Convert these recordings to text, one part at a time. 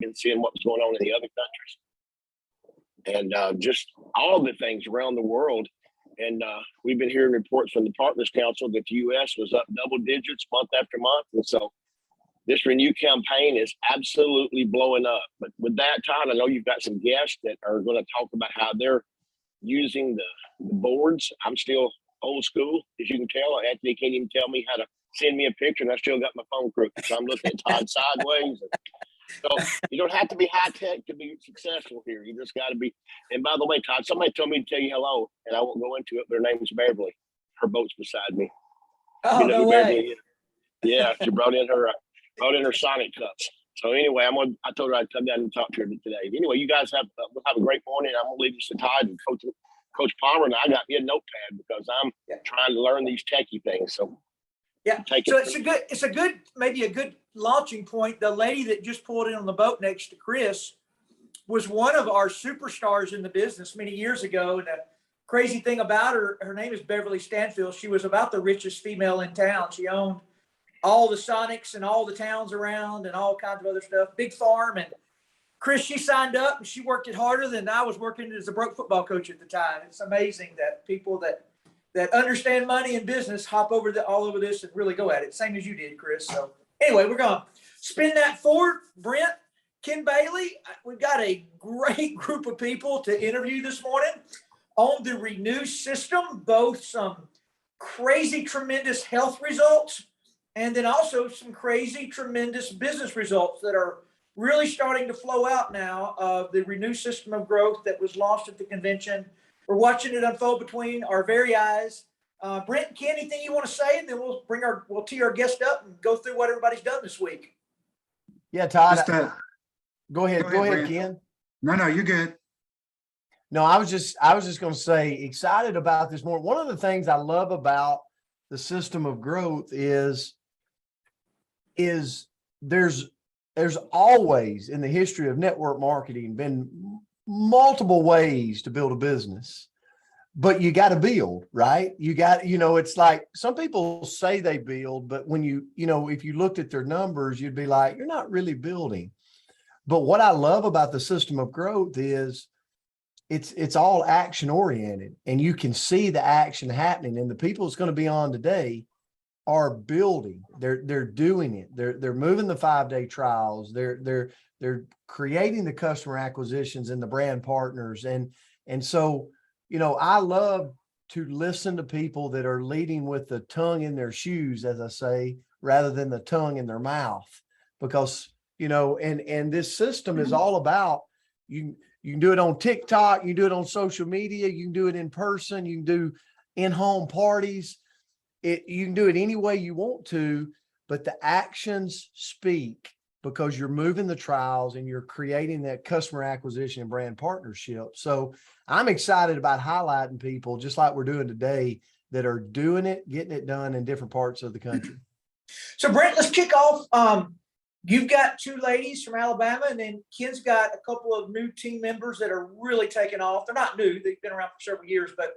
and seeing what was going on in the other countries, and just all the things around the world. And we've been hearing reports from the Partners Council that the U.S. was up double digits month after month. And so this Renew campaign is absolutely blowing up. But with that, Todd, I know you've got some guests that are going to talk about how they're using the boards. I'm still old school, as you can tell. Anthony can't even tell me how to send me a picture, and I still got my phone crooked. So I'm looking at Todd sideways. So you don't have to be high tech to be successful here. You just got to be. And by the way, Todd, somebody told me to tell you hello, and I won't go into it, but her name's Beverly. Her boat's beside me. Oh, you know no way. Yeah, she brought in her Sonic cups. So anyway, I told her I'd come down and talk to her today. Anyway, you guys we'll have a great morning. I'm gonna leave this to Todd and Coach Palmer, and I got me a notepad because I'm trying to learn these techie things. So yeah, so maybe a good launching point. The lady that just pulled in on the boat next to Chris was one of our superstars in the business many years ago. And the crazy thing about her name is Beverly Stanfield. She was about the richest female in town. She owned all the Sonics and all the towns around and all kinds of other stuff, big farm. And Chris, she signed up and she worked it harder than I was working as a broke football coach at the time. It's amazing that people that understand money and business hop over all over this and really go at it. Same as you did, Chris. So anyway, we're going to spin that forward. Brent, Ken Bailey, we've got a great group of people to interview this morning on the Renew system, both some crazy, tremendous health results, and then also some crazy, tremendous business results that are really starting to flow out now of the Renew system of growth that was launched at the convention. We're watching it unfold between our very eyes. Brent and Ken, anything you want to say? And then we'll tee our guest up and go through what everybody's done this week. Yeah, Todd. Go ahead, Ken. No, you're good. No, I was just going to say, excited about this more. One of the things I love about the system of growth is there's always in the history of network marketing been multiple ways to build a business, but you got to build, right? You got, it's like some people say they build, but when if you looked at their numbers, you'd be like, you're not really building. But what I love about the system of growth is it's all action oriented, and you can see the action happening, and the people that's going to be on today are building. They're doing it. They're moving the 5-day trials. They're creating the customer acquisitions and the brand partners. And so, I love to listen to people that are leading with the tongue in their shoes, as I say, rather than the tongue in their mouth, because, and this system is all about, you can do it on TikTok, you can do it on social media, you can do it in person, you can do in-home parties. You can do it any way you want to, but the actions speak because you're moving the trials and you're creating that customer acquisition and brand partnership. So I'm excited about highlighting people just like we're doing today that are doing it, getting it done in different parts of the country. So Brent, let's kick off. You've got 2 ladies from Alabama, and then Ken's got a couple of new team members that are really taking off. They're not new. They've been around for several years, but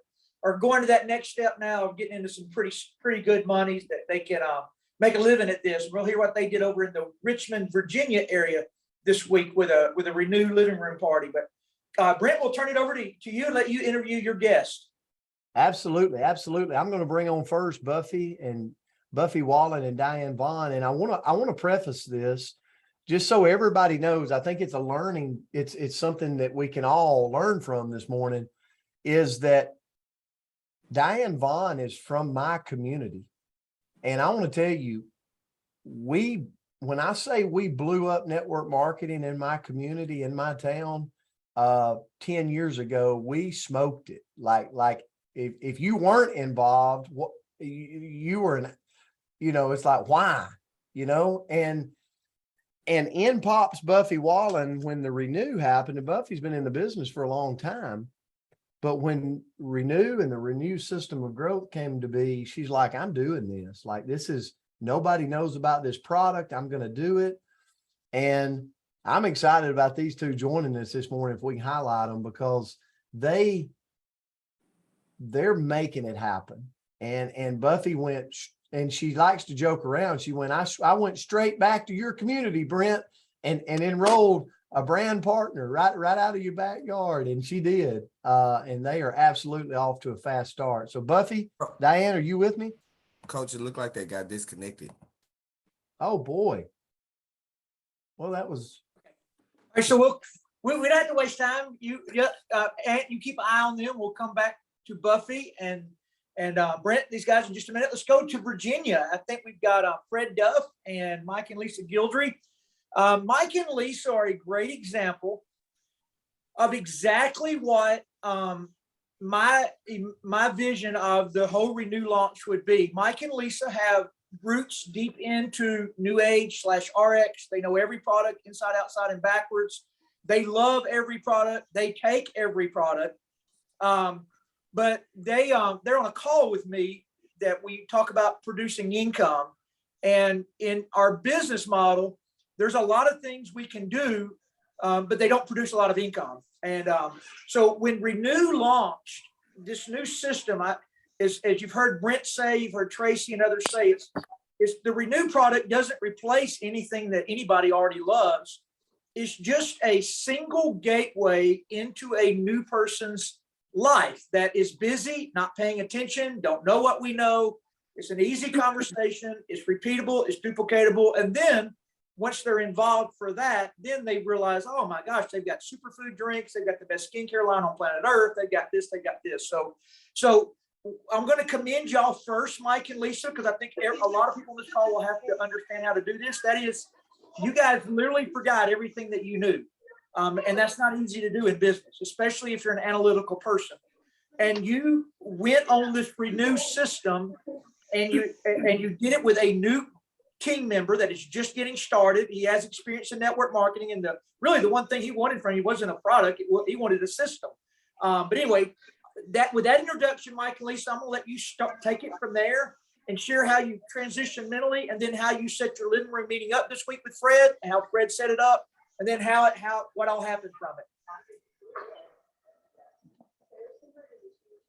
are going to that next step now of getting into some pretty good monies that they can make a living at this. We'll hear what they did over in the Richmond, Virginia area this week with a Renew living room party. But Brent, we'll turn it over to you and let you interview your guest. Absolutely. I'm going to bring on first Buffy Wallen and Diane Vaughn, and I want to preface this just so everybody knows. I think it's a learning. It's something that we can all learn from this morning. Is that Diane Vaughn is from my community. And I want to tell you, when I say we blew up network marketing in my community, in my town, 10 years ago, we smoked it. Like if you weren't involved, you were in, it's like, why, and in pops Buffy Wallen when the Renew happened, and Buffy's been in the business for a long time. But when Renew and the Renew system of growth came to be, she's like, I'm doing this. Like, nobody knows about this product. I'm going to do it. And I'm excited about these 2 joining us this morning, if we can highlight them, because they're making it happen. And Buffy went, and she likes to joke around. She went, I went straight back to your community, Brent, and enrolled a brand partner right out of your backyard. And she did. And they are absolutely off to a fast start. So Buffy, Diane, are you with me? Coach, it looked like they got disconnected. Oh boy. Well, that was. All right, so we don't have to waste time. You keep an eye on them. We'll come back to Buffy and Brent, ththese guys in just a minute. Let's go to Virginia. I think we've got Fred Duff and Mike and Lisa Guidry. Mike and Lisa are a great example of exactly what my vision of the whole Renew launch would be. Mike and Lisa have roots deep into New Age /RX. They know every product inside, outside, and backwards. They love every product. They take every product. But they're on a call with me that we talk about producing income. And in our business model, there's a lot of things we can do, but they don't produce a lot of income. And so when Renew launched this new system, as you've heard Brent say, you've heard Tracy and others say, it's the Renew product doesn't replace anything that anybody already loves. It's just a single gateway into a new person's life that is busy, not paying attention, don't know what we know. It's an easy conversation. It's repeatable. It's duplicatable. And then once they're involved for that, then they realize, oh my gosh, they've got superfood drinks. They've got the best skincare line on planet Earth. They've got this, they got this. So I'm going to commend y'all first, Mike and Lisa, because I think a lot of people on this call will have to understand how to do this. That is, you guys literally forgot everything that you knew. And that's not easy to do in business, especially if you're an analytical person. And you went on this Renew system and you did it with a new team member that is just getting started. He has experience in network marketing, and the one thing he wanted from you wasn't a product. He wanted a system. But anyway, with that introduction, Mike and Lisa, I'm gonna let you take it from there and share how you transition mentally, and then how you set your living room meeting up this week with Fred, and how Fred set it up, and then what all happened from it.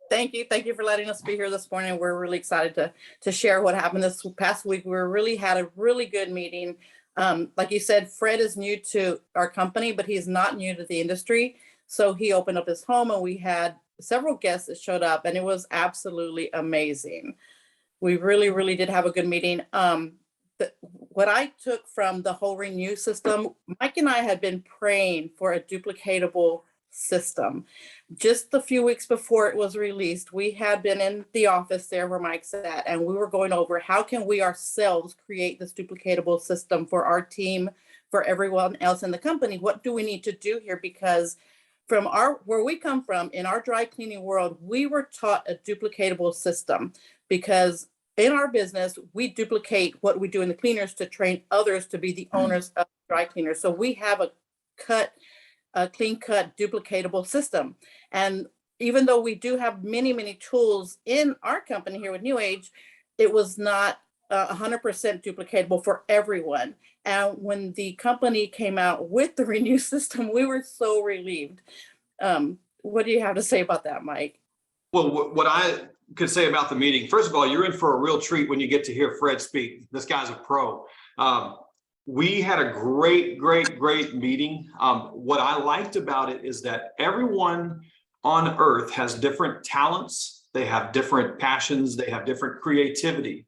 Thank you for letting us be here this morning. We're really excited to share what happened this past week. We had a really good meeting. Like you said, Fred is new to our company, but he's not new to the industry. So he opened up his home, and we had several guests that showed up, and it was absolutely amazing. We really, really did have a good meeting. What I took from the whole Renew system, Mike and I had been praying for a duplicatable system. Just a few weeks before it was released, we had been in the office there where Mike sat, and we were going over how can we ourselves create this duplicatable system for our team, for everyone else in the company. What do we need to do here? Because from where we come from in our dry cleaning world, we were taught a duplicatable system, because in our business, we duplicate what we do in the cleaners to train others to be the owners of dry cleaners. So we have a clean cut, duplicatable system. And even though we do have many, many tools in our company here with New Age, it was not 100% duplicatable for everyone. And when the company came out with the Renew system, we were so relieved. What do you have to say about that, Mike? Well, what I could say about the meeting, first of all, you're in for a real treat when you get to hear Fred speak. This guy's a pro. We had a great meeting. What I liked about it is that everyone on earth has different talents. They have different passions. They have different creativity.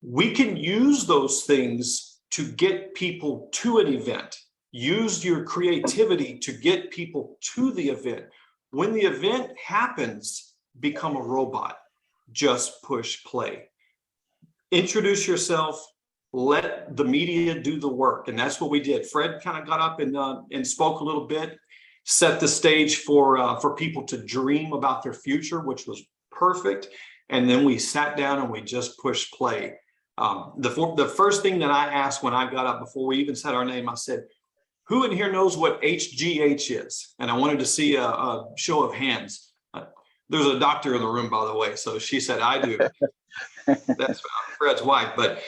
We can use those things to get people to an event. Use your creativity to get people to the event. When the event happens, become a robot. Just push play. Introduce yourself. Let the media do the work. And that's what we did. Fred kind of got up and spoke a little bit, set the stage for people to dream about their future, which was perfect. And then we sat down and we just pushed play. The first thing that I asked when I got up before we even said our name, I said, who in here knows what HGH is? And I wanted to see a show of hands. There's a doctor in the room, by the way. So she said, I do. That's Fred's wife. But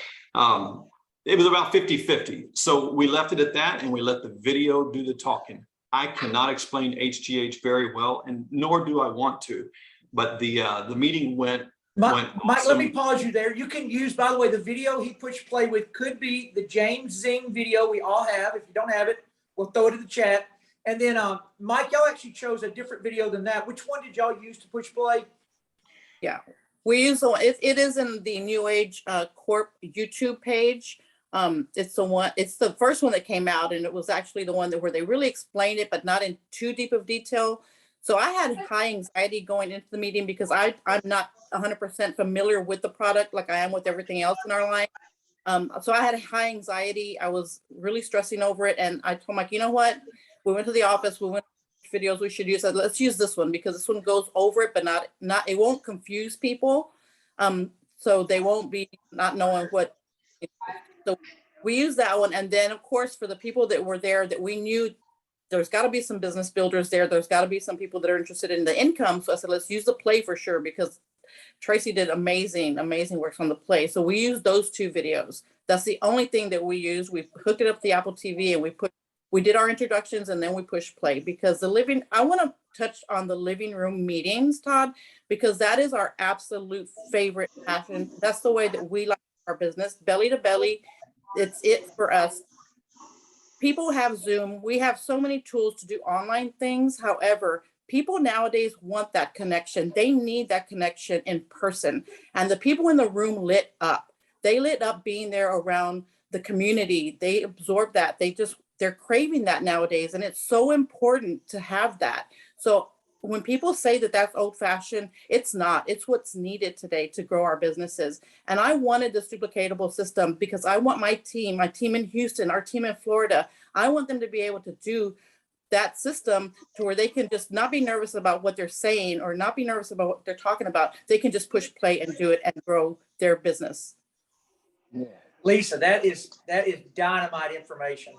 it was about 50-50. So we left it at that, and we let the video do the talking. I cannot explain HGH very well, and nor do I want to. But the meeting went Mike, let me awesome. pause you there. You can use, by the way, the video he pushed play with could be the James Zing video we all have. If you don't have it, we'll throw it in the chat. And then, Mike, y'all actually chose a different video than that. Which one did y'all use to push play? Yeah, we use the one, it is in the New Age Corp YouTube page. It's the first one that came out, and it was actually the one where they really explained it, but not in too deep of detail. So I had high anxiety going into the meeting because I'm not 100% familiar with the product like I am with everything else in our line. So I had high anxiety. I was really stressing over it. And I told Mike, you know what? We went to the office. We went to videos we should use. Let's use this one because this one goes over it, but not it won't confuse people. So they won't be not knowing what. So we use that one. And then of course, for the people that were there that we knew there's got to be some business builders there. There's got to be some people that are interested in the income. So I said, let's use the play for sure, because Tracy did amazing work on the play. So we used those two videos. That's the only thing that we use. We hooked it up to the Apple TV and we did our introductions and then we pushed play because I want to touch on the living room meetings, Todd, because that is our absolute favorite passion. That's the way that we like our business, belly to belly. It's it for us. People have Zoom. We have so many tools to do online things. However, people nowadays want that connection. They need that connection in person. And the people in the room lit up. They lit up being there around the community. They absorb that. They're craving that nowadays. And it's so important to have that. So when people say that that's old fashioned, it's not. It's what's needed today to grow our businesses. And I wanted this duplicatable system because I want my team in Houston, our team in Florida, I want them to be able to do that system to where they can just not be nervous about what they're saying or not be nervous about what they're talking about. They can just push play and do it and grow their business. Lisa, that is dynamite information.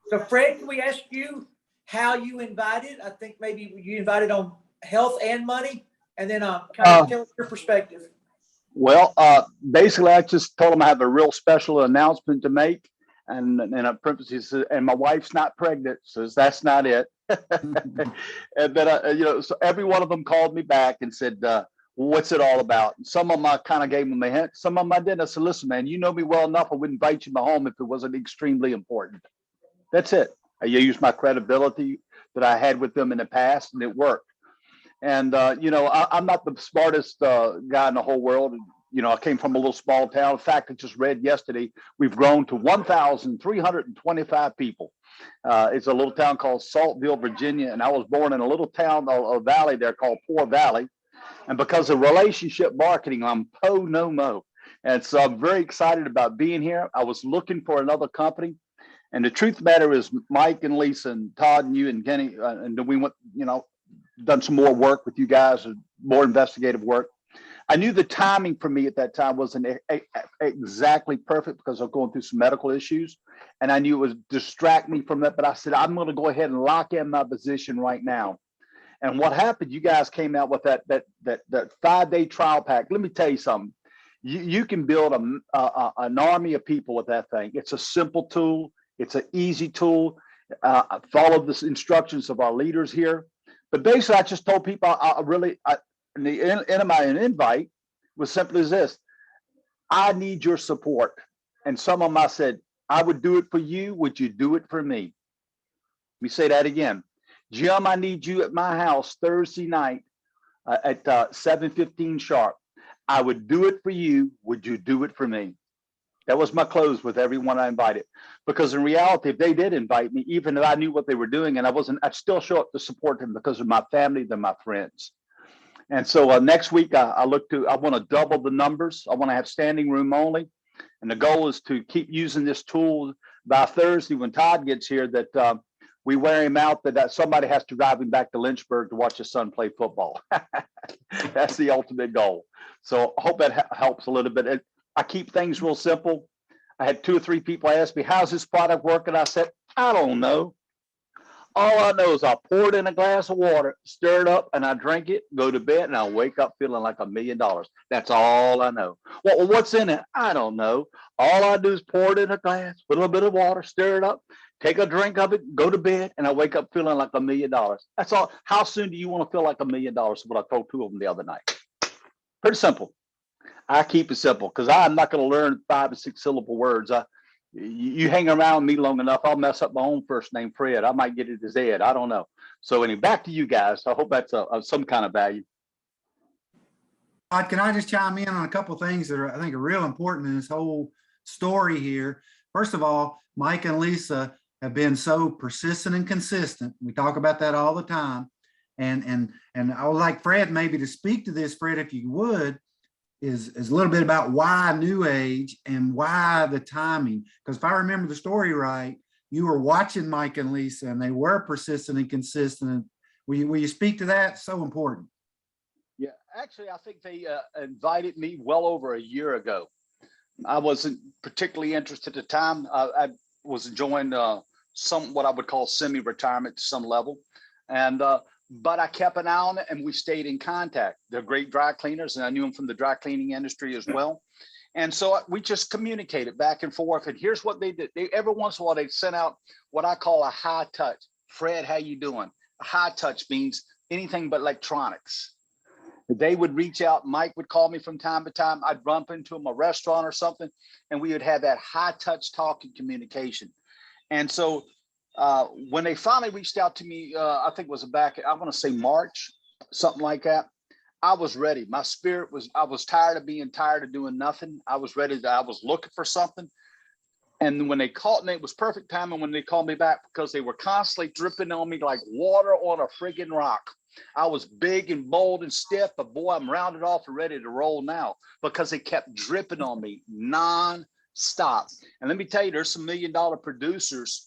So Fred, can we ask you how you invited? I think maybe you invited on health and money, and then kind of tell us your perspective. Well, basically, I just told them I have a real special announcement to make, and a parentheses, and my wife's not pregnant, so that's not it. And then, so every one of them called me back and said, "What's it all about?" And some of them I kind of gave them a hint. Some of them I didn't. I said, "Listen, man, you know me well enough. I wouldn't invite you to my home if it wasn't extremely important." That's it. I used my credibility that I had with them in the past, and it worked. And, I'm not the smartest guy in the whole world. I came from a little small town. In fact, I just read yesterday, we've grown to 1,325 people. It's a little town called Saltville, Virginia. And I was born in a little town, a valley there called Poor Valley. And because of relationship marketing, I'm po no mo. And so I'm very excited about being here. I was looking for another company. And the truth of the matter is Mike and Lisa and Todd and you and Kenny, and then we went, done some more work with you guys, more investigative work. I knew the timing for me at that time wasn't exactly perfect because I was going through some medical issues, and I knew it would distract me from that. But I said, I'm going to go ahead and lock in my position right now. And what happened? You guys came out with that 5-day trial pack. Let me tell you something. You can build an army of people with that thing. It's a simple tool. It's an easy tool. Follow the instructions of our leaders here. But basically, I just told people in the end of my invite was simply as this: I need your support. And some of them I said, I would do it for you. Would you do it for me? Let me say that again. Jim, I need you at my house Thursday night at 7:15 sharp. I would do it for you. Would you do it for me? That was my close with everyone I invited. Because in reality, if they did invite me, even if I knew what they were doing and I'd still show up to support them because of my family, they're my friends. And so next week, I want to double the numbers. I want to have standing room only. And the goal is to keep using this tool by Thursday when Todd gets here, that we wear him out, that somebody has to drive him back to Lynchburg to watch his son play football. That's the ultimate goal. So I hope that helps a little bit. I keep things real simple. I had 2 or 3 people ask me, how's this product working? I said, I don't know. All I know is I pour it in a glass of water, stir it up, and I drink it, go to bed, and I wake up feeling like $1 million. That's all I know. Well, what's in it? I don't know. All I do is pour it in a glass, put a little bit of water, stir it up, take a drink of it, go to bed, and I wake up feeling like $1 million. That's all. How soon do you want to feel like $1 million? Is what I told 2 of them the other night. Pretty simple. I keep it simple because I'm not going to learn 5 or 6 syllable words. You hang around me long enough, I'll mess up my own first name, Fred. I might get it as Ed. I don't know. So anyway, back to you guys. I hope that's some kind of value. Todd, can I just chime in on a couple of things that are, I think, are real important in this whole story here? First of all, Mike and Lisa have been so persistent and consistent. We talk about that all the time. And I would like Fred maybe to speak to this, Fred, if you would, is a little bit about why New Age and why the timing. Because if I remember the story right, you were watching Mike and Lisa and they were persistent and consistent. Will you speak to that? So important. Yeah, actually, I think they invited me well over a year ago. I wasn't particularly interested at the time. I was enjoying what I would call semi-retirement to some level. And but I kept an eye on it and we stayed in contact. They're great dry cleaners and I knew them from the dry cleaning industry as well. And so we just communicated back and forth. And here's what they did. Every once in a while, they sent out what I call a high touch. Fred, how you doing? A high touch means anything but electronics. They would reach out. Mike would call me from time to time. I'd bump into him a restaurant or something, and we would have that high touch talk and communication. And so when they finally reached out to me, I think it was back, I want to say March, something like that. I was ready. My spirit was, I was tired of being tired of doing nothing. I was ready. I was looking for something. And when they called me, it was perfect timing when they called me back because they were constantly dripping on me like water on a friggin' rock. I was big and bold and stiff, but boy, I'm rounded off and ready to roll now because they kept dripping on me non-stop. And let me tell you, there's some $1 million producers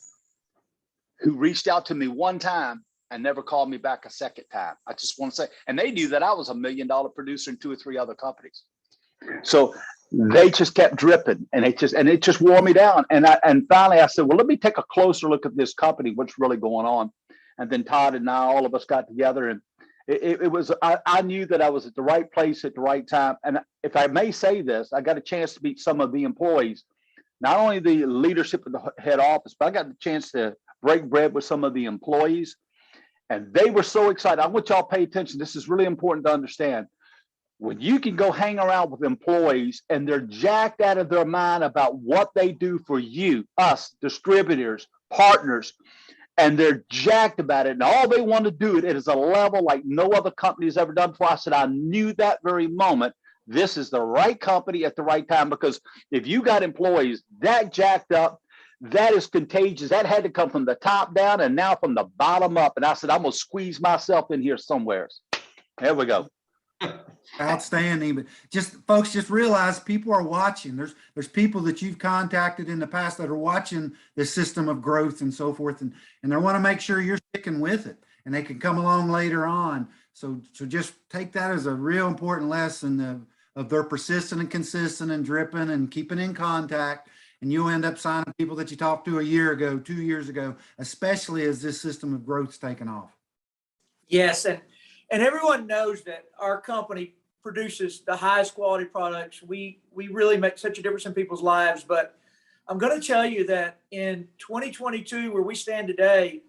who reached out to me one time and never called me back a second time. I just want to say, and they knew that I was $1 million producer in 2 or 3 other companies. So they just kept dripping and it just wore me down. And finally I said, well, let me take a closer look at this company, what's really going on. And then Todd and I, all of us got together and I knew that I was at the right place at the right time. And if I may say this, I got a chance to meet some of the employees, not only the leadership of the head office, but I got the chance to break bread with some of the employees. And they were so excited. I want y'all to pay attention. This is really important to understand. When you can go hang around with employees and they're jacked out of their mind about what they do for you, us, distributors, partners, and they're jacked about it. And all they want to do it is a level like no other company has ever done before. I said, I knew that very moment. This is the right company at the right time, because if you got employees that jacked up, that is contagious. That had to come from the top down and now from the bottom up. And I said, I'm going to squeeze myself in here somewhere. There we go. Outstanding. But just folks, just realize people are watching. There's people that you've contacted in the past that are watching this system of growth and so forth, and they want to make sure you're sticking with it and they can come along later on. So just take that as a real important lesson of their persistent and consistent and dripping and keeping in contact. And you'll end up signing people that you talked to a year ago, 2 years ago, especially as this system of growth's taken off. Yes, and everyone knows that our company produces the highest quality products. We really make such a difference in people's lives. But I'm going to tell you that in 2022, where we stand today,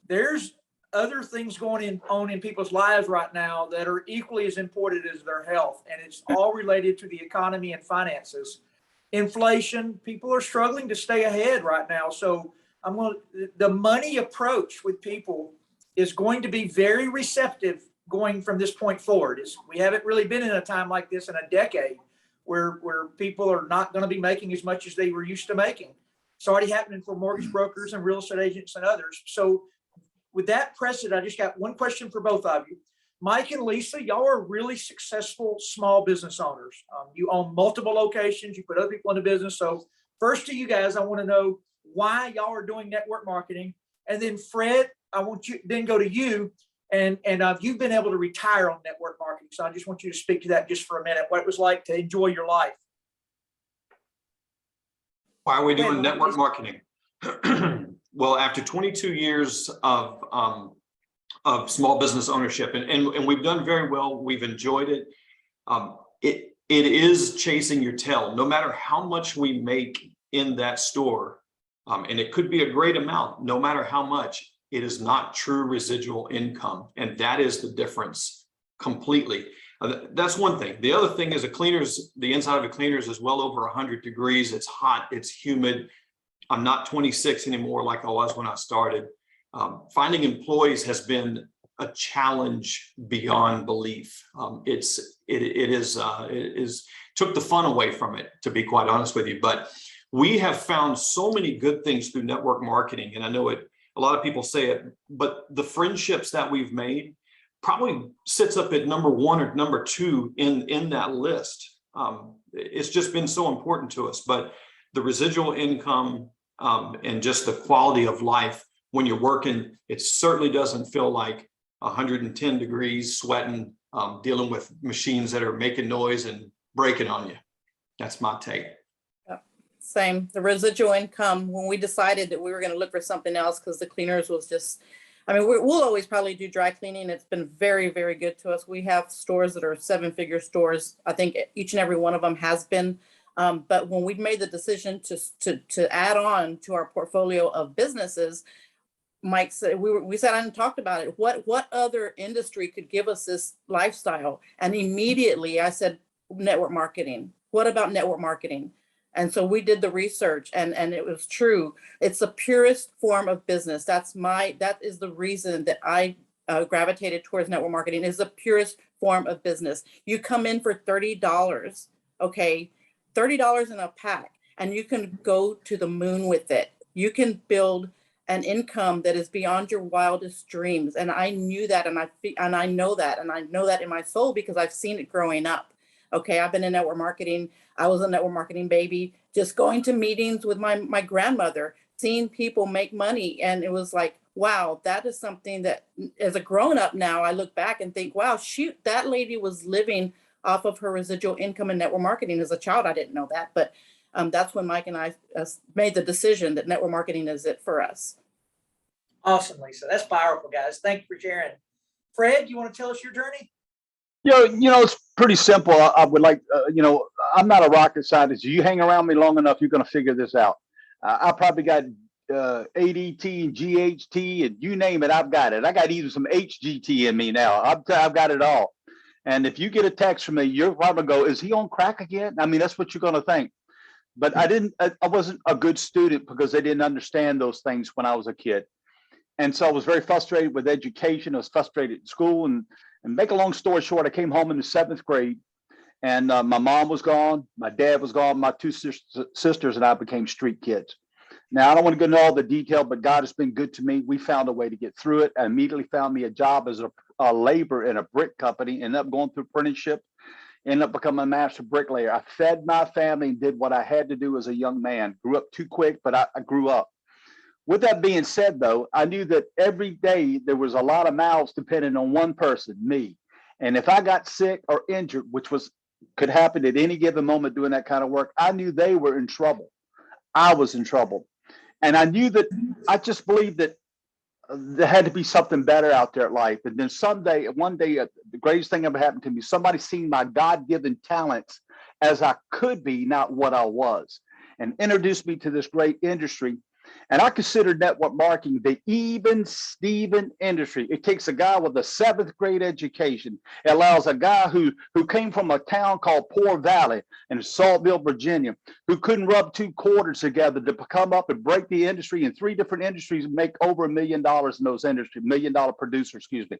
there's other things going on in people's lives right now that are equally as important as their health. And it's all related to the economy and finances. Inflation, people are struggling to stay ahead right now. So the money approach with people is going to be very receptive going from this point forward. We haven't really been in a time like this in a decade where people are not going to be making as much as they were used to making. It's already happening for mortgage brokers and real estate agents and others. So with that precedent, I just got one question for both of you. Mike and Lisa, y'all are really successful small business owners. You own multiple locations, you put other people into business. So first to you guys, I want to know why y'all are doing network marketing. And then Fred, I want you then go to you. And you've been able to retire on network marketing. So I just want you to speak to that just for a minute, what it was like to enjoy your life. Why are we doing network marketing? Well, after 22 years of small business ownership, and we've done very well, we've enjoyed it. It is chasing your tail, no matter how much we make in that store. And it could be a great amount, no matter how much. It is not true residual income. And that is the difference completely. That's one thing. The other thing is the inside of a cleaners is well over 100 degrees. It's hot, it's humid. I'm not 26 anymore like I was when I started. Finding employees has been a challenge beyond belief. It took the fun away from it, to be quite honest with you. But we have found so many good things through network marketing. And I know a lot of people say it, but the friendships that we've made probably sits up at number 1 or number 2 in that list. It's just been so important to us. But the residual income and just the quality of life when you're working, it certainly doesn't feel like 110 degrees, sweating, dealing with machines that are making noise and breaking on you. That's my take. Same. The residual income, when we decided that we were going to look for something else, because the cleaners was just, I mean, we'll always probably do dry cleaning. It's been very, very good to us. We have stores that are 7-figure stores. I think each and every one of them has been. But when we made the decision to add on to our portfolio of businesses, Mike said, we sat down and talked about it. What other industry could give us this lifestyle? And immediately I said, network marketing. What about network marketing? And so we did the research, and it was true. It's the purest form of business. That is the reason that I gravitated towards network marketing. Is the purest form of business. You come in for $30, okay, $30 in a pack, and you can go to the moon with it. You can build an income that is beyond your wildest dreams. And I knew that, and I know that in my soul, because I've seen it growing up. Okay, I've been in network marketing. I was a network marketing baby, just going to meetings with my grandmother, seeing people make money. And it was like, wow, that is something that as a grown up now, I look back and think, wow, shoot, that lady was living off of her residual income in network marketing. As a child, I didn't know that. But that's when Mike and I made the decision that network marketing is it for us. Awesome, Lisa. That's powerful, guys. Thank you for sharing. Fred, you want to tell us your journey? It's pretty simple. I would like, I'm not a rocket scientist. You hang around me long enough, you're going to figure this out. I probably got ADT and GHT and you name it, I've got it. I got even some HGT in me now. I've got it all. And if you get a text from me, you're probably go, is he on crack again? I mean, that's what you're going to think. But I wasn't a good student because I didn't understand those things when I was a kid. And so I was very frustrated with education. I was frustrated at school. And make a long story short, I came home in the 7th grade, and my mom was gone. My dad was gone. My 2 sisters and I became street kids. Now, I don't want to go into all the detail, but God has been good to me. We found a way to get through it. I immediately found me a job as a laborer in a brick company, ended up going through apprenticeship, ended up becoming a master bricklayer. I fed my family and did what I had to do as a young man. Grew up too quick, but I grew up. With that being said, though, I knew that every day there was a lot of mouths depending on one person, me. And if I got sick or injured, which could happen at any given moment doing that kind of work, I knew they were in trouble. I was in trouble. And I knew that I just believed that there had to be something better out there at life. And then one day, the greatest thing ever happened to me, somebody seen my God-given talents as I could be, not what I was, and introduced me to this great industry. And I consider network marketing the even Steven industry. It takes a guy with a 7th grade education. It allows a guy who came from a town called Poor Valley in Saltville, Virginia, who couldn't rub 2 quarters together to come up and break the industry in 3 different industries and make over $1 million in those industries, $1 million producer, excuse me.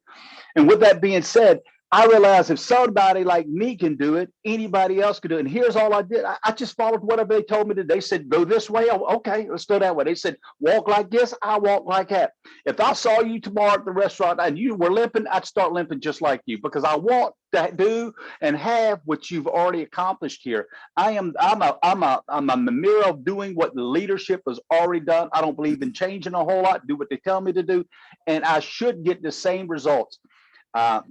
And with that being said, I realized if somebody like me can do it, anybody else could do it. And here's all I did. I just followed whatever they told me to do. They said, go this way. Oh, okay, let's go that way. They said, walk like this. I walk like that. If I saw you tomorrow at the restaurant and you were limping, I'd start limping just like you, because I want to do and have what you've already accomplished here. I'm a mirror of doing what the leadership has already done. I don't believe in changing a whole lot. Do what they tell me to do, and I should get the same results. Bottom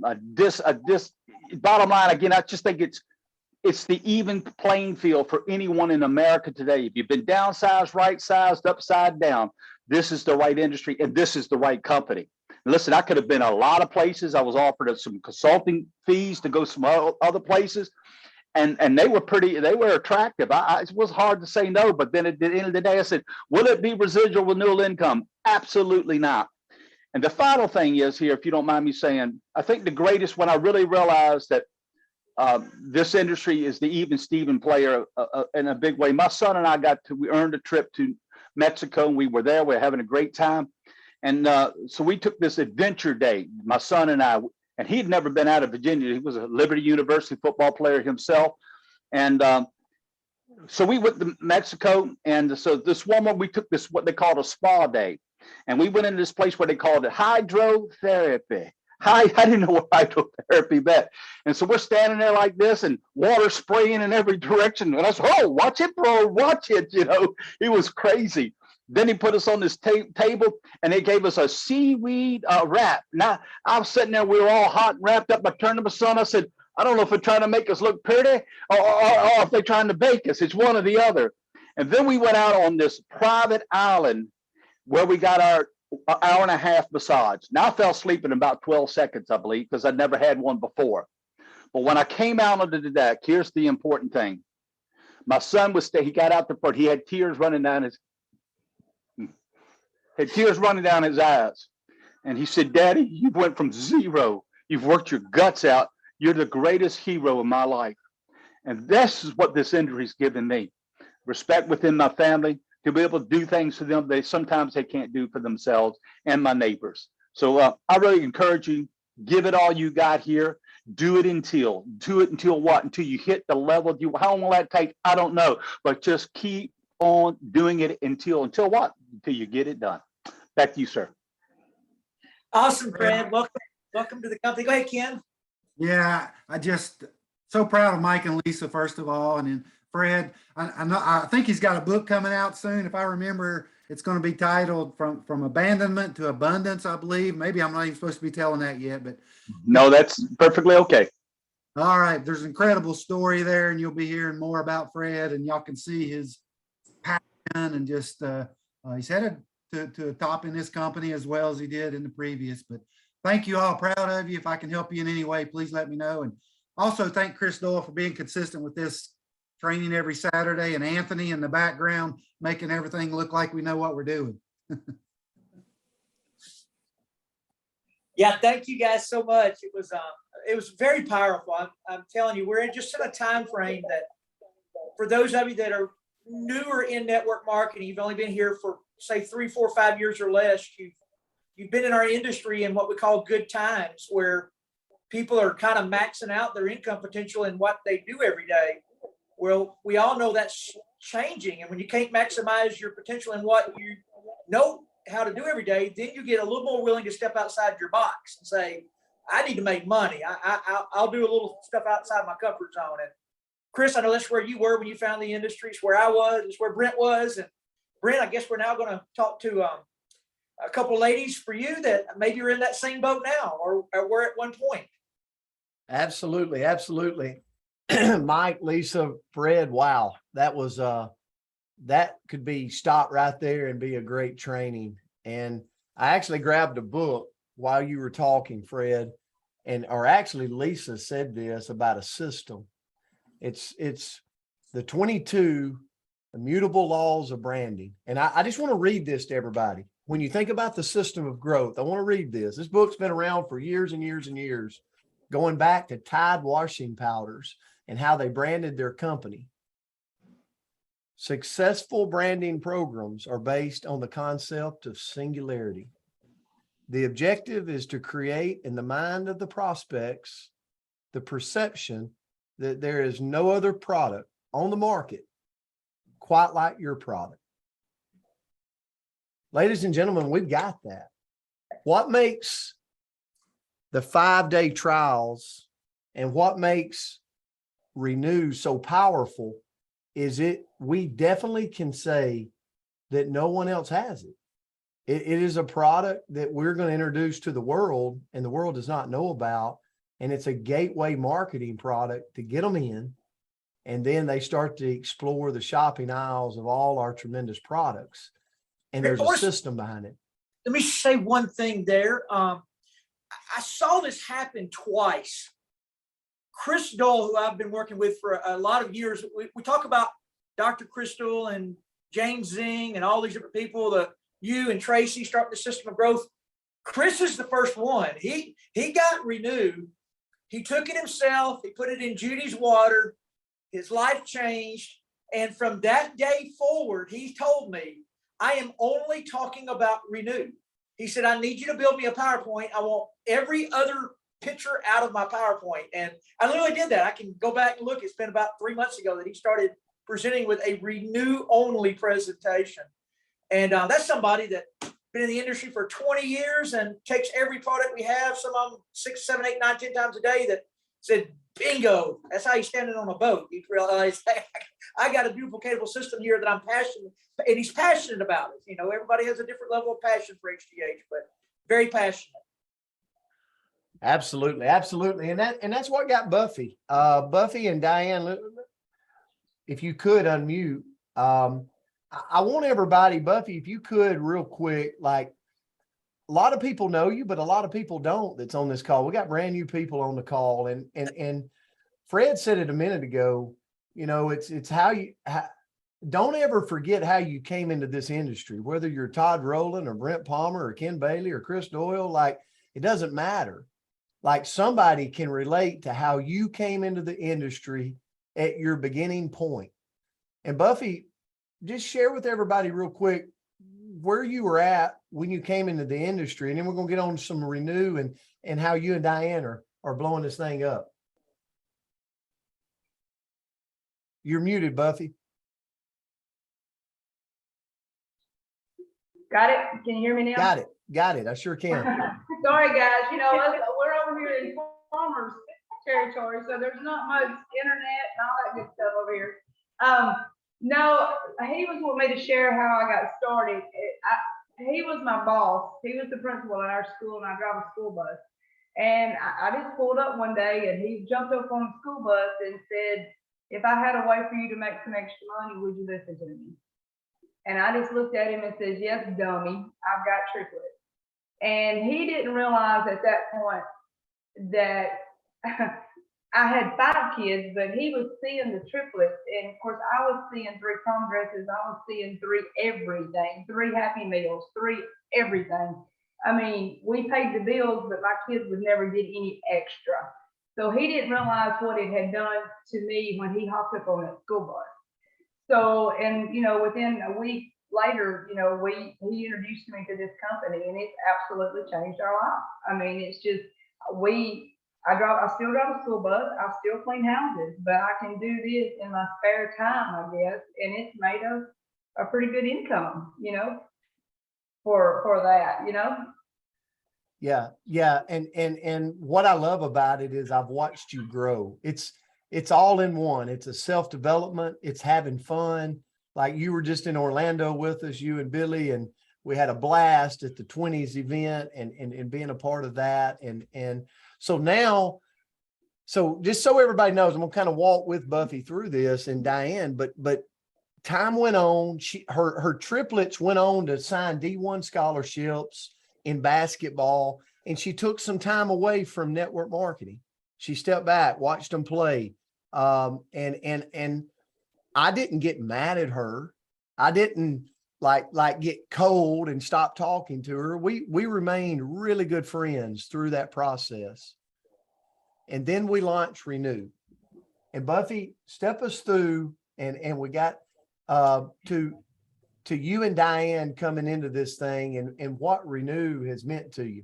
line, again, I just think it's the even playing field for anyone in America today. If you've been downsized, right-sized, upside down, this is the right industry and this is the right company. Listen, I could have been a lot of places. I was offered some consulting fees to go some other places, and they were attractive. It was hard to say no, but then at the end of the day, I said, will it be residual renewal income? Absolutely not. And the final thing is here, if you don't mind me saying, I think the greatest, when I really realized that this industry is the even Steven player in a big way. My son and I we earned a trip to Mexico, and we were there. We were having a great time. And so we took this adventure day, my son and I, and he'd never been out of Virginia. He was a Liberty University football player himself. And so we went to Mexico. And so this woman, we took this, what they called a spa day. And we went into this place where they called it hydrotherapy. I didn't know what hydrotherapy meant. And so we're standing there like this and water spraying in every direction. And I said, oh, watch it, bro, watch it. You know, it was crazy. Then he put us on this table and they gave us a seaweed wrap. Now, I was sitting there, we were all hot and wrapped up. I turned to my son, I said, I don't know if they're trying to make us look pretty or if they're trying to bake us. It's one or the other. And then we went out on this private island where we got our hour and a half massage. Now I fell asleep in about 12 seconds, I believe, because I'd never had one before. But when I came out onto the deck, here's the important thing. My son he got out the front. He had tears running down his eyes. And he said, Daddy, you went from zero. You've worked your guts out. You're the greatest hero in my life. And this is what this injury's given me. Respect within my family, to be able to do things for them sometimes they can't do for themselves and my neighbors. So I really encourage you, give it all you got here. Do it until what? Until you hit the level. How long will that take? I don't know. But just keep on doing it until what? Until you get it done. Back to you, sir. Awesome, Brent. Welcome to the company. Go ahead, Ken. Yeah, I just so proud of Mike and Lisa, first of all, and then Fred. I think he's got a book coming out soon. If I remember, it's going to be titled From Abandonment to Abundance, I believe. Maybe I'm not even supposed to be telling that yet, but no, that's perfectly okay. All right, there's an incredible story there, and you'll be hearing more about Fred, and y'all can see his passion and just he's headed to a top in this company as well as he did in the previous. But thank you all. Proud of you. If I can help you in any way, please let me know. And also thank Chris Doyle for being consistent with this training every Saturday, and Anthony in the background making everything look like we know what we're doing. Yeah, thank you guys so much. It was very powerful. I'm telling you, we're just in a time frame that for those of you that are newer in network marketing, you've only been here for say 3, 4, 5 years or less. You've been in our industry in what we call good times, where people are kind of maxing out their income potential in what they do every day. Well, we all know that's changing. And when you can't maximize your potential in what you know how to do every day, then you get a little more willing to step outside your box and say, I need to make money. I'll do a little stuff outside my comfort zone. And Chris, I know that's where you were when you found the industry. It's where I was. It's where Brent was. And Brent, I guess we're now going to talk to a couple of ladies for you that maybe you're in that same boat now or were at one point. Absolutely. Absolutely. Mike, Lisa, Fred, wow, that was that could be stopped right there and be a great training. And I actually grabbed a book while you were talking, Fred, or actually Lisa said this about a system. It's the 22 immutable laws of branding. And I just want to read this to everybody. When you think about the system of growth, I want to read this. This book's been around for years and years and years, going back to Tide washing powders and how they branded their company. Successful branding programs are based on the concept of singularity. The objective is to create in the mind of the prospects the perception that there is no other product on the market quite like your product. Ladies and gentlemen, we've got that. What makes the 5-day trials and what makes Renew so powerful is we definitely can say that no one else has it. It is a product that we're going to introduce to the world and the world does not know about. And it's a gateway marketing product to get them in. And then they start to explore the shopping aisles of all our tremendous products. And there's a system behind it. Let me say one thing there. I saw this happen twice. Chris Doyle, who I've been working with for a lot of years, we talk about Dr. Crystal and James Zing and all these different people, you and Tracy starting the system of growth. Chris is the first one. He got renewed He took it himself. He put it in Judy's water. His life changed. And from that day forward, he told me, I am only talking about Renew. He said, I need you to build me a PowerPoint. I want every other picture out of my PowerPoint. And I literally did that. I can go back and look. It's been about 3 months ago that he started presenting with a Renew only presentation. And that's somebody that been in the industry for 20 years and takes every product we have, some of them 6, 7, 8, 9, 10 times a day, that said, bingo, that's how he's standing on a boat. He realized, hey, I got a duplicatable system here that I'm passionate, and he's passionate about it. You know, everybody has a different level of passion for HGH, but very passionate. Absolutely, absolutely. And that's what got Buffy. Buffy and Diane, if you could unmute. I want everybody, Buffy, if you could real quick, like, a lot of people know you, but a lot of people don't that's on this call. We got brand new people on the call, and Fred said it a minute ago, you know, it's how you, don't ever forget how you came into this industry, whether you're Todd Rowland or Brent Palmer or Ken Bailey or Chris Doyle, like, it doesn't matter. Like, somebody can relate to how you came into the industry at your beginning point. And Buffy, just share with everybody real quick where you were at when you came into the industry, and then we're going to get on some Renew and how you and Diane are blowing this thing up. You're muted, Buffy. Got it? Can you hear me now? Got it. I sure can. Sorry, guys. You know, we're over here in farmers territory, so there's not much internet and all that good stuff over here. No, he was wanting me to share how I got started. He was my boss. He was the principal at our school, and I drive a school bus. And I just pulled up one day, and he jumped up on the school bus and said, if I had a way for you to make some extra money, would you listen to me? And I just looked at him and said, yes, dummy, I've got triplets. And he didn't realize at that point that I had 5 kids, but he was seeing the triplets. And of course, I was seeing 3 prom dresses. I was seeing 3 everything, 3 Happy Meals, 3 everything. I mean, we paid the bills, but my kids would never get any extra. So he didn't realize what it had done to me when he hopped up on that school bus. So, and, you know, within a week later, you know, he introduced me to this company, and it's absolutely changed our life. I mean, it's just, I still drive a school bus. I still clean houses, but I can do this in my spare time, I guess. And it's made a pretty good income, you know, for that, you know? Yeah. And what I love about it is I've watched you grow. It's all in one. It's a self-development. It's having fun. Like, you were just in Orlando with us, you and Billy, and we had a blast at the 20s event and being a part of that. And so now, so just so everybody knows, I'm gonna kind of walk with Buffy through this and Diane, but time went on. Her triplets went on to sign D1 scholarships in basketball, and she took some time away from network marketing. She stepped back, watched them play. And I didn't get mad at her. I didn't like get cold and stop talking to her. We remained really good friends through that process. And then we launched Renew. And Buffy, step us through, and we got to you and Diane coming into this thing and what Renew has meant to you.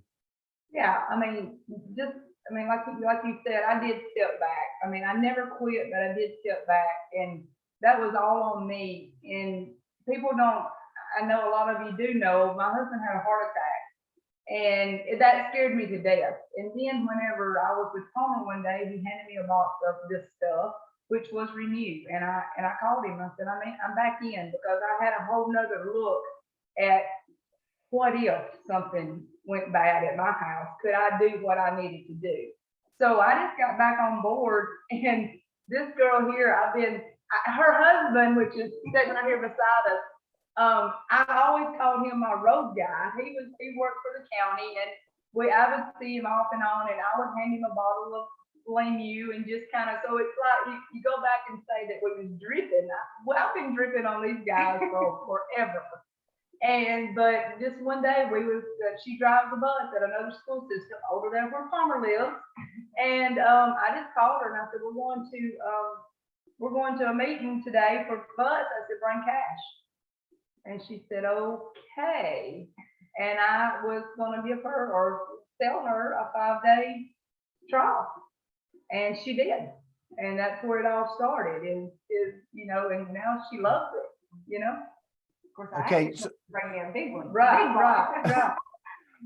Yeah, I mean, like you said, I did step back. I mean, I never quit, but I did step back, and that was all on me. And people don't, I know a lot of you do know, my husband had a heart attack, and that scared me to death. And then whenever I was with Palmer one day, he handed me a box of this stuff, which was Renew. And I called him. I said, I'm back in, because I had a whole nother look at what if something went bad at my house? Could I do what I needed to do? So I just got back on board, and this girl here, her husband, which is sitting right here beside us, I always called him my road guy. He worked for the county, and I would see him off and on, and I would hand him a bottle of Renew, and just kind of, so it's like you go back and say that we was dripping. Well, I've been dripping on these guys for forever. But just one day she drives a bus at another school system over there where Palmer lives. And I just called her and I said, we're going to a meeting today for bus. I said, bring cash. And she said, okay. And I was going to give her or sell her a 5-day trial. And she did. And that's where it all started and now she loves it, Of course, Okay, so bring me a big one. Right.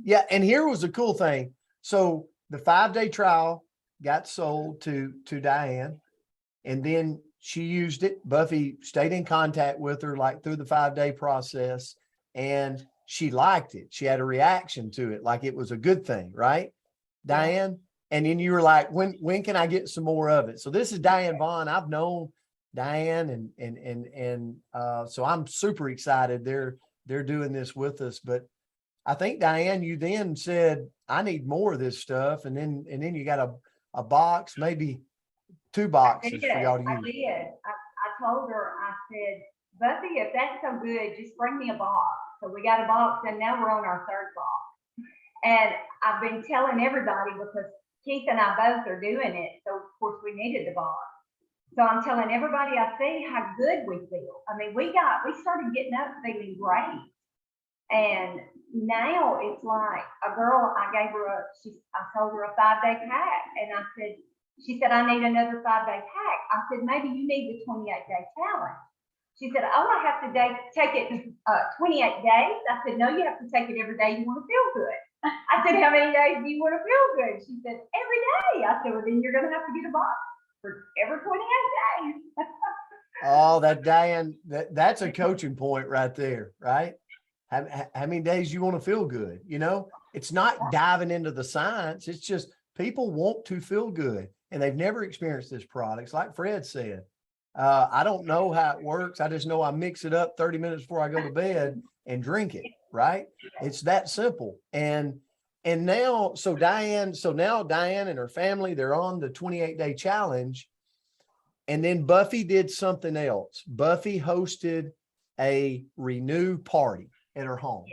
yeah, and here was the cool thing. So the 5-day trial got sold to Diane, and then she used it. Buffy stayed in contact with her like through the 5-day process, and she liked it. She had a reaction to it, like it was a good thing, right, Diane? And then you were like, when can I get some more of it? So this is Diane Vaughn. I've known Diane and so I'm super excited they're doing this with us. But I think, Diane, you then said, I need more of this stuff. And then you got a box, maybe 2 boxes for y'all to use. I did. I told her, I said, Buffy, if that's so good, just bring me a box. So we got a box and now we're on our 3rd box. And I've been telling everybody because Keith and I both are doing it. So of course we needed the box. So I'm telling everybody I see how good we feel. I mean, we started getting up feeling great. And now it's like a girl, I told her a 5-day pack. And she said, I need another 5-day pack. I said, maybe you need the 28-day challenge. She said, oh, I have to take it 28 days. I said, no, you have to take it every day you want to feel good. I said, how many days do you want to feel good? She said, every day. I said, well, then you're going to have to get a box for every 28 days. Oh, that Diane, that's a coaching point right there, right? How many days you want to feel good? It's not diving into the science. It's just people want to feel good and they've never experienced this product. It's like Fred said, I don't know how it works. I just know I mix it up 30 minutes before I go to bed and drink it, right? It's that simple. And now Diane and her family, they're on the 28-day challenge. And then Buffy did something else. Buffy hosted a renew party at her home.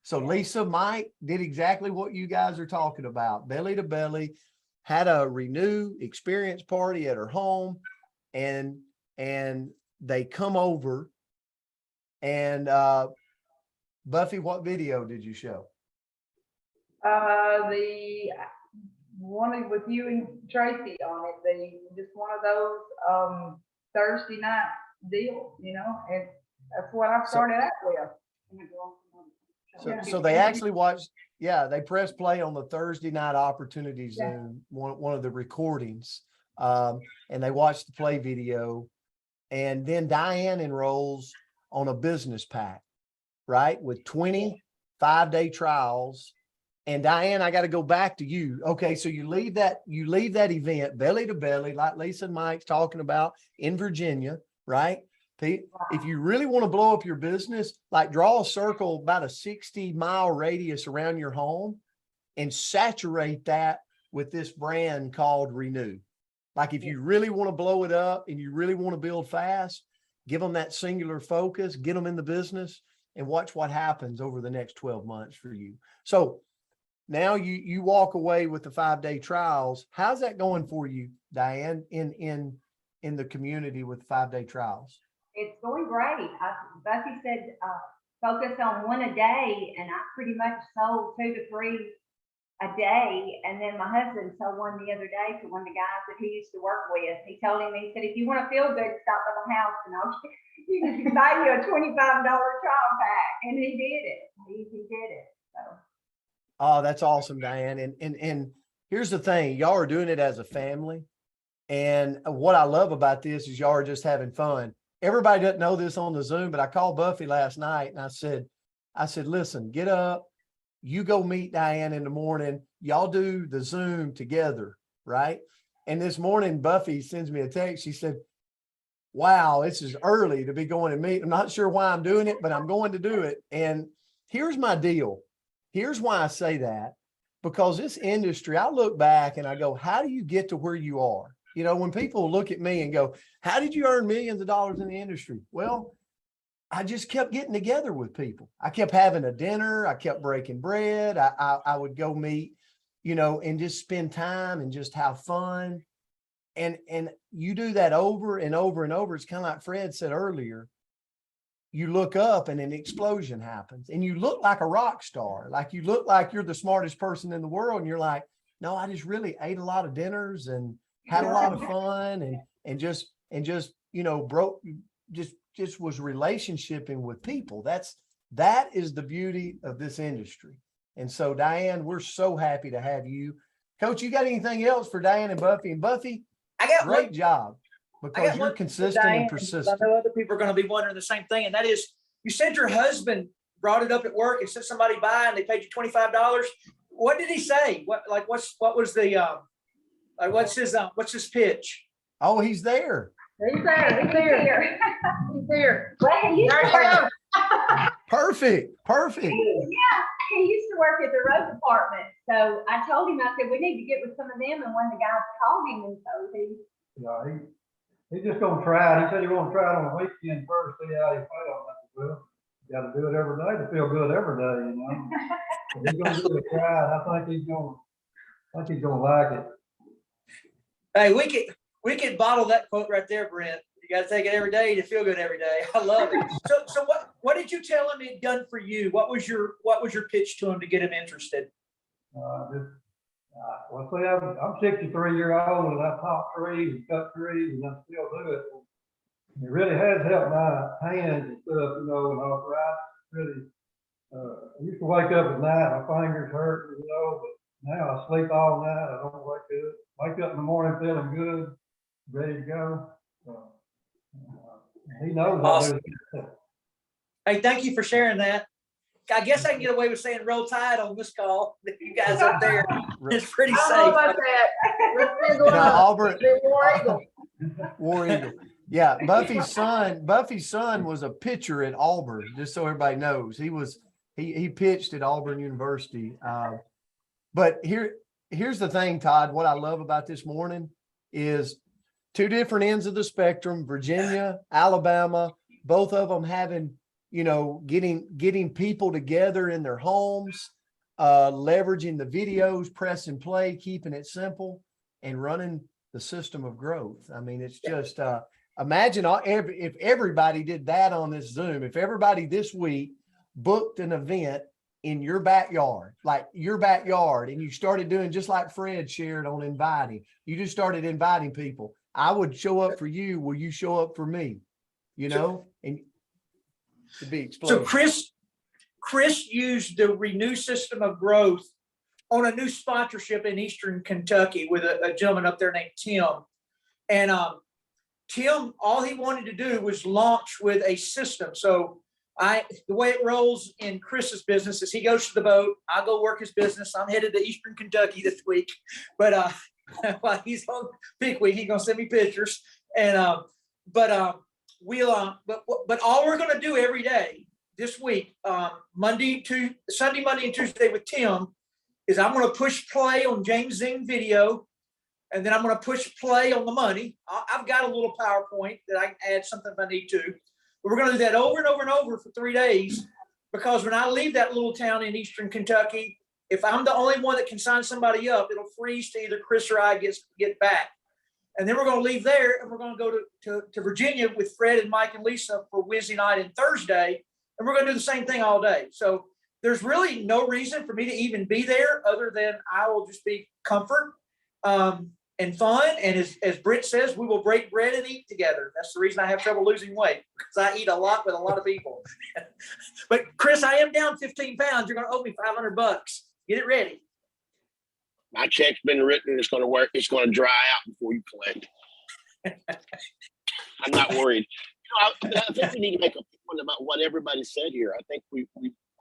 So Lisa, Mike did exactly what you guys are talking about. Belly to belly, had a renew experience party at her home, and they come over and Buffy, what video did you show? The one with you and Tracy on it, just one of those Thursday night deals, and that's what I started out with. So they actually watched, they pressed play on the Thursday night opportunity Zoom, one of the recordings, and they watched the play video. And then Diane enrolls on a business pack, right? With 20 5-day trials. And Diane, I got to go back to you. Okay. So you leave that event belly to belly, like Lisa and Mike's talking about in Virginia, right? If you really want to blow up your business, like draw a circle about a 60-mile radius around your home and saturate that with this brand called Renew. Like if you really want to blow it up and you really want to build fast, give them that singular focus, get them in the business and watch what happens over the next 12 months for you. So now you walk away with the 5-day trials. How's that going for you, Diane, in the community with 5-day trials? It's going great. Buffy said, focus on one a day, and I pretty much sold 2 to 3 a day. And then my husband sold one the other day to one of the guys that he used to work with. He told him, he said, if you want to feel good, stop by the house and you can buy you a $25 trial pack. And he did it. He did it. So. Oh, that's awesome, Diane. And here's the thing, y'all are doing it as a family. And what I love about this is y'all are just having fun. Everybody doesn't know this on the Zoom, but I called Buffy last night and I said, listen, get up, you go meet Diane in the morning. Y'all do the Zoom together, right? And this morning, Buffy sends me a text. She said, wow, this is early to be going to meet. I'm not sure why I'm doing it, but I'm going to do it. And here's my deal. Here's why I say that, because this industry, I look back and I go, how do you get to where you are? When people look at me and go, how did you earn millions of dollars in the industry? Well, I just kept getting together with people. I kept having a dinner. I kept breaking bread. I would go meet, and just spend time and just have fun. And you do that over and over and over. It's kind of like Fred said earlier. You look up and an explosion happens and you look like a rock star. Like you look like you're the smartest person in the world. And you're like, no, I just really ate a lot of dinners and had a lot of fun and just just was relationshiping with people. That is the beauty of this industry. And so Diane, we're so happy to have you. Coach, you got anything else for Diane and Buffy? And Buffy, great job, because you're consistent and persistent. I know other people are going to be wondering the same thing. And that is, you said your husband brought it up at work and sent somebody by and they paid you $25. What did he say? What's his pitch? Oh, he's there. He's there. He's there. Well, he used to work, Perfect. yeah, he used to work at the road department. So I told him, I said, we need to get with some of them. And one of the guys called him and told him. Yeah, he's just gonna try it. He said he gonna try it on the weekend first, see how he feels. I said, well, you gotta do it every day to feel good every day, He's gonna give it a try. I think he's gonna like it. Hey, we could bottle that quote right there, Brent. You got to take it every day to feel good every day. I love it. So what did you tell him he'd done for you? What was your pitch to him to get him interested? Well, see, I'm 63-year-old and I top trees and cut trees and I still do it. It really has helped my hands and stuff, and arthritis. Really, I used to wake up at night, my fingers hurt, but now I sleep all night. I don't wake up in the morning feeling good, ready to go. He knows. Awesome. Hey, thank you for sharing that. I guess I can get away with saying roll tide on this call. You guys up there, it's pretty safe. I don't know about that. Auburn, War Eagle. War Eagle. Yeah, Buffy's son was a pitcher at Auburn, just so everybody knows. He pitched at Auburn University. But here's the thing, Todd, what I love about this morning is two different ends of the spectrum, Virginia, Alabama, both of them having, getting people together in their homes, leveraging the videos, press and play, keeping it simple, and running the system of growth. I mean, it's just, imagine if everybody did that on this Zoom, if everybody this week booked an event in your backyard, and you started doing just like Fred shared on inviting, you just started inviting people. I would show up for you. Will you show up for me? And to be explained. So Chris used the Renew system of growth on a new sponsorship in Eastern Kentucky with a gentleman up there named Tim. And Tim, all he wanted to do was launch with a system. So the way it rolls in Chris's business is he goes to the boat. I go work his business. I'm headed to Eastern Kentucky this week, but while he's on peak week, he's gonna send me pictures. And but all we're gonna do every day this week, Sunday, Monday, and Tuesday with Tim, is I'm gonna push play on James Zing video, and then I'm gonna push play on the money. I've got a little PowerPoint that I can add something if I need to. But we're gonna do that over and over and over for 3 days, because when I leave that little town in Eastern Kentucky, if I'm the only one that can sign somebody up, it'll freeze to either Chris or I get back. And then we're going to leave there and we're going to go to Virginia with Fred and Mike and Lisa for Wednesday night and Thursday. And we're going to do the same thing all day. So there's really no reason for me to even be there other than I will just be comfort and fun. And as Brent says, we will break bread and eat together. That's the reason I have trouble losing weight, because I eat a lot with a lot of people. But Chris, I am down 15 pounds. You're going to owe me $500. Get it ready. My check's been written. It's going to work. It's going to dry out before you collect. I'm not worried. I think we need to make a point about what everybody said here. I think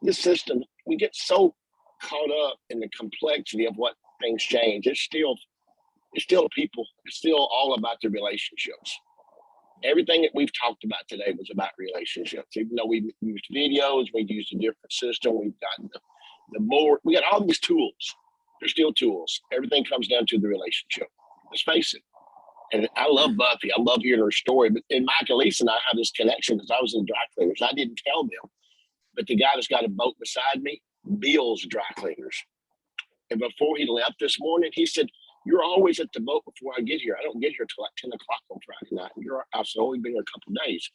this system, we get so caught up in the complexity of what things change. It's still people. It's still all about the relationships. Everything that we've talked about today was about relationships. Even though we've used videos, we've used a different system. We've got the board. We got all these tools. They're still tools. Everything comes down to the relationship. Let's face it. And I love Buffy. I love hearing her story. But and Mike and Lisa and I have this connection because I was in dry cleaners. I didn't tell them, but the guy that's got a boat beside me, Bill's Dry Cleaners. And before he left this morning, he said, "You're always at the boat before I get here. I don't get here till like 10 o'clock on Friday night. I've only been here a couple of days."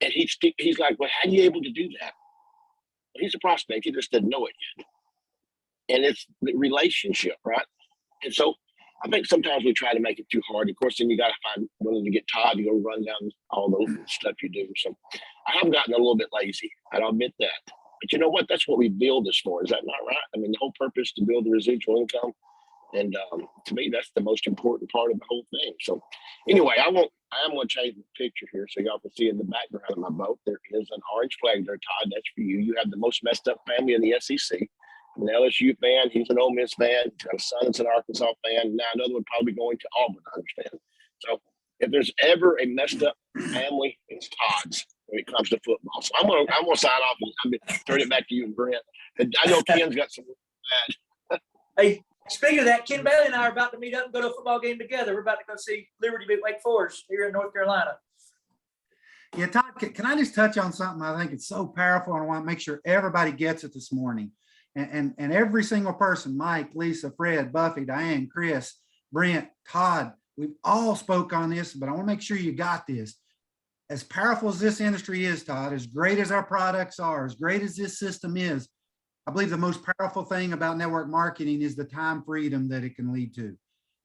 And he's like, "Well, how are you able to do that?" Well, he's a prospect. He just didn't know it yet. And it's the relationship, right? And so I think sometimes we try to make it too hard. Of course, then you got to find willing to get Todd to go run down all those stuff you do. So I have gotten a little bit lazy. I'll admit that. But you know what? That's what we build this for. Is that not right? I mean, the whole purpose to build the residual income. And to me, that's the most important part of the whole thing. So anyway, I am going to change the picture here so y'all can see in the background of my boat, there is an orange flag there, Todd. That's for you. You have the most messed up family in the SEC. I'm an LSU fan. He's an Ole Miss fan. Got a son that's an Arkansas fan. Now another one probably going to Auburn, I understand. So if there's ever a messed up family, it's Todd's when it comes to football. So I'm gonna sign off and I'm gonna turn it back to you and Brent. And I know Ken's got some bad. Hey, speaking of that, Ken Bailey and I are about to meet up and go to a football game together. We're about to go see Liberty beat Wake Forest here in North Carolina. Yeah, Todd, can I just touch on something? I think it's so powerful, and I want to make sure everybody gets it this morning. And every single person, Mike, Lisa, Fred, Buffy, Diane, Chris, Brent, Todd, we've all spoke on this, but I want to make sure you got this. As powerful as this industry is, Todd, as great as our products are, as great as this system is, I believe the most powerful thing about network marketing is the time freedom that it can lead to.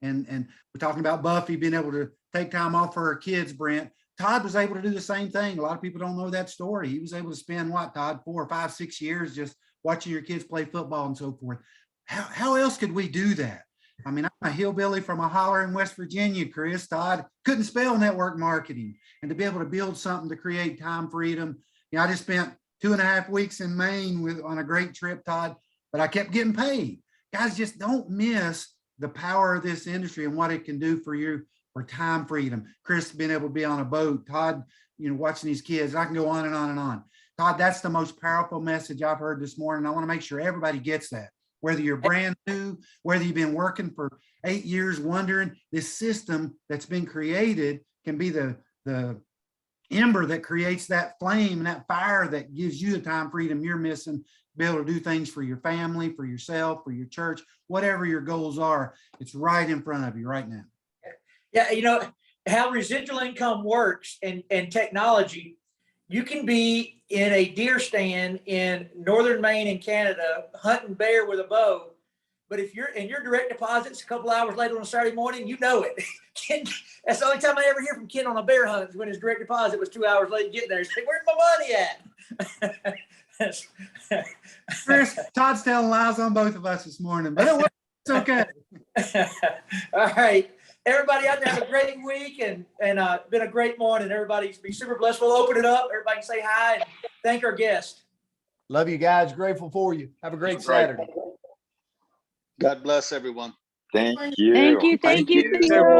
And we're talking about Buffy being able to take time off for her kids, Brent. Todd was able to do the same thing. A lot of people don't know that story. He was able to spend what, Todd, 4 or 5, 6 years just watching your kids play football and so forth. How else could we do that? I mean, I'm a hillbilly from a holler in West Virginia, Chris. Todd couldn't spell network marketing, and to be able to build something to create time freedom. You know, I just spent 2.5 weeks in Maine on a great trip, Todd, but I kept getting paid. Guys, just don't miss the power of this industry and what it can do for you for time freedom. Chris being able to be on a boat, Todd, you know, watching these kids. I can go on and on and on. Todd, that's the most powerful message I've heard this morning. I want to make sure everybody gets that. Whether you're brand new, whether you've been working for 8 years, wondering, this system that's been created can be the ember that creates that flame and that fire that gives you the time freedom you're missing, be able to do things for your family, for yourself, for your church, whatever your goals are. It's right in front of you right now. Yeah, you know, how residual income works and technology, you can be in a deer stand in northern Maine and Canada hunting bear with a bow, but if you're in your direct deposits a couple hours later on a Saturday morning, you know it. That's the only time I ever hear from Ken on a bear hunt is when his direct deposit was 2 hours late getting there. He's like, "Where's my money at?" Chris, Todd's telling lies on both of us this morning, but it's okay. All right. Everybody out there have a great week and been a great morning. Everybody be super blessed. We'll open it up. Everybody can say hi and thank our guest. Love you guys. Grateful for you. Have a great Saturday. God bless everyone. Thank you. Thank you.